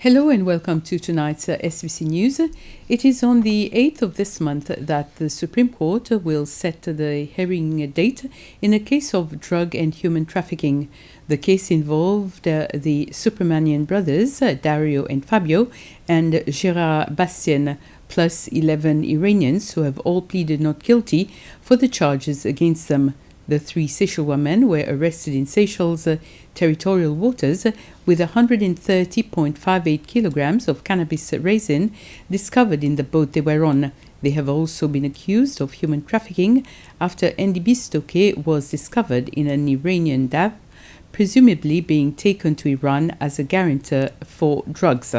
Hello and welcome to tonight's SBC News. It is on the 8th of this month that the Supreme Court will set the hearing date in a case of drug and human trafficking. The case involved the Subramanian brothers, Dario and Fabio, and Gérard Bastien, plus 11 Iranians who have all pleaded not guilty for the charges against them. The three Seychellois men were arrested in Seychelles' territorial waters with 130.58 kilograms of cannabis resin discovered in the boat they were on. They have also been accused of human trafficking after NDB Stoke was discovered in an Iranian dab, presumably being taken to Iran as a guarantor for drugs.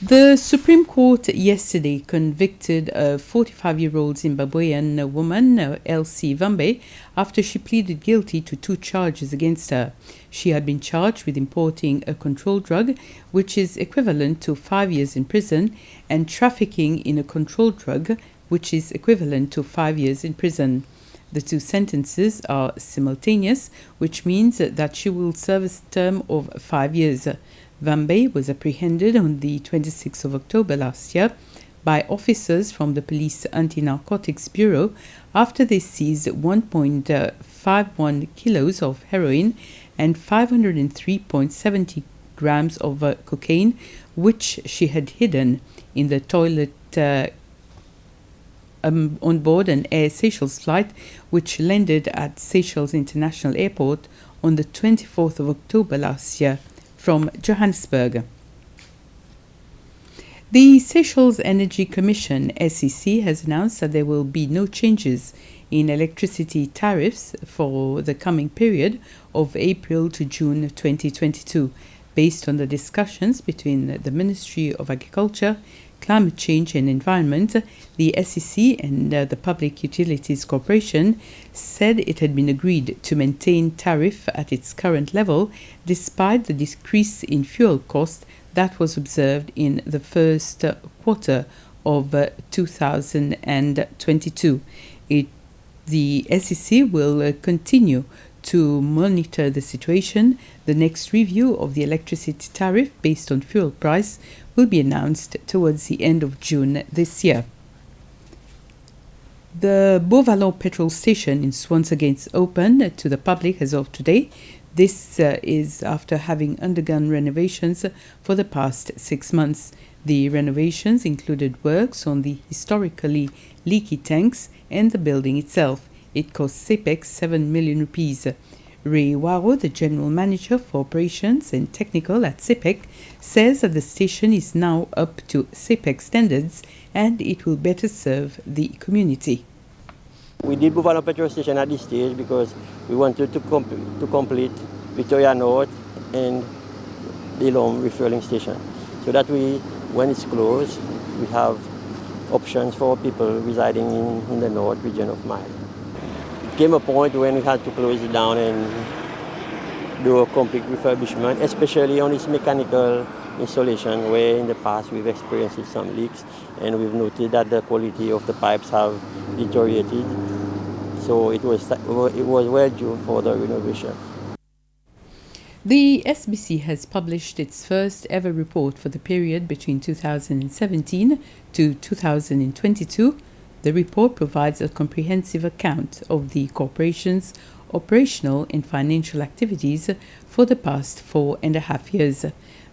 The Supreme Court yesterday convicted a 45-year-old Zimbabwean woman, Elsie Vambe, after she pleaded guilty to two charges against her. She had been charged with importing a controlled drug, which is equivalent to 5 years in prison, and trafficking in a controlled drug, which is equivalent to 5 years in prison. The two sentences are simultaneous, which means that she will serve a term of 5 years. Vambe was apprehended on the 26th of October last year by officers from the Police Anti-Narcotics Bureau after they seized 1.51 kilos of heroin and 503.70 grams of cocaine, which she had hidden in the toilet on board an Air Seychelles flight, which landed at Seychelles International Airport on the 24th of October last year from Johannesburg. The Seychelles Energy Commission, SEC, has announced that there will be no changes in electricity tariffs for the coming period of April to June 2022, based on the discussions between the Ministry of Agriculture, Climate Change and Environment. The SEC and the Public Utilities Corporation said it had been agreed to maintain tariff at its current level despite the decrease in fuel cost that was observed in the first quarter of 2022. The SEC will continue to monitor the situation. The next review of the electricity tariff based on fuel price will be announced towards the end of June this year. The Beauvallon petrol station is once again open to the public as of today. This is after having undergone renovations for the past 6 months. The renovations included works on the historically leaky tanks and the building itself. It cost CEPEC 7 million rupees. Ray Waro, the general manager for operations and technical at CEPEC, says that the station is now up to CEPEC standards and it will better serve the community. We did Beauvallon petrol station at this stage because we wanted to complete Victoria North and the Lom refueling station, so that when it's closed, we have options for people residing in the north region of Mali. It came a point when we had to close it down and do a complete refurbishment, especially on its mechanical installation, where in the past we've experienced some leaks and we've noted that the quality of the pipes have deteriorated. So it was well due for the renovation. The SBC has published its first ever report for the period between 2017 to 2022. The report provides a comprehensive account of the corporation's operational and financial activities for the past 4.5 years.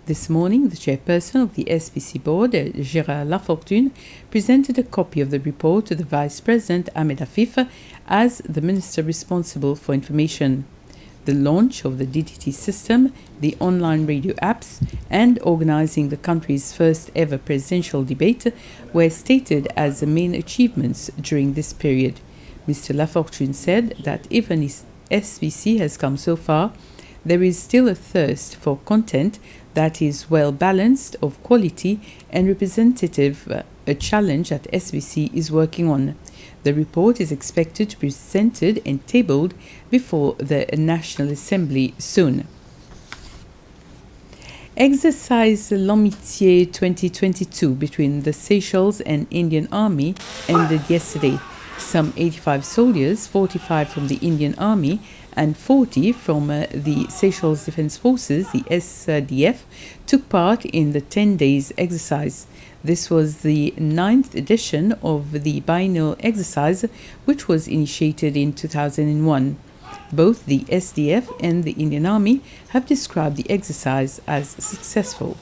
This morning, the chairperson of the SBC board, Gérard Lafortune, presented a copy of the report to the Vice President Ahmed Afif as the minister responsible for information. The launch of the DTT system, the online radio apps, and organizing the country's first ever presidential debate were stated as the main achievements during this period. Mr. Lafortune said that even if SBC has come so far, there is still a thirst for content that is well balanced, of quality, and representative, a challenge that SBC is working on. The report is expected to be presented and tabled before the National Assembly soon. Exercise L'Amitié 2022 between the Seychelles and Indian Army ended yesterday. Some 85 soldiers, 45 from the Indian Army and 40 from the Seychelles Defence Forces, the SDF, took part in the 10 days exercise. This was the 9th edition of the biennial exercise, which was initiated in 2001. Both the SDF and the Indian Army have described the exercise as successful.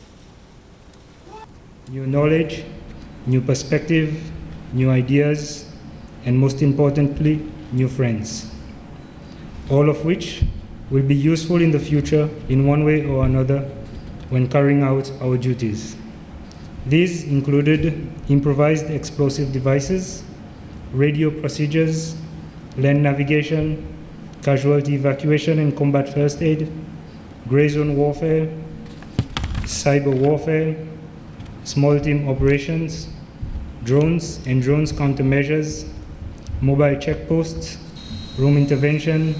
New knowledge, new perspective, new ideas, and most importantly, new friends. All of which will be useful in the future in one way or another when carrying out our duties. These included improvised explosive devices, radio procedures, land navigation, casualty evacuation and combat first aid, gray zone warfare, cyber warfare, small team operations, drones and drones countermeasures, mobile checkposts, room intervention,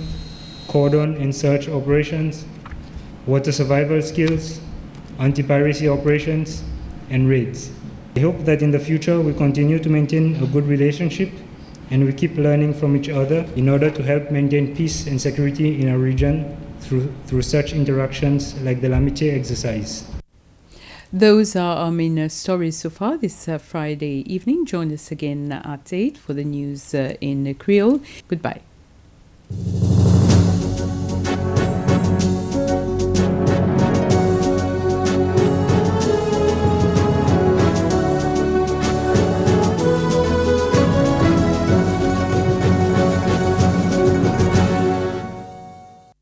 cordon and search operations, water survival skills, anti-piracy operations, and raids. I hope that in the future we continue to maintain a good relationship and we keep learning from each other in order to help maintain peace and security in our region through such interactions like the L'Amitié exercise. Those are our main stories so far this Friday evening. Join us again at 8 for the news in Creole. Goodbye.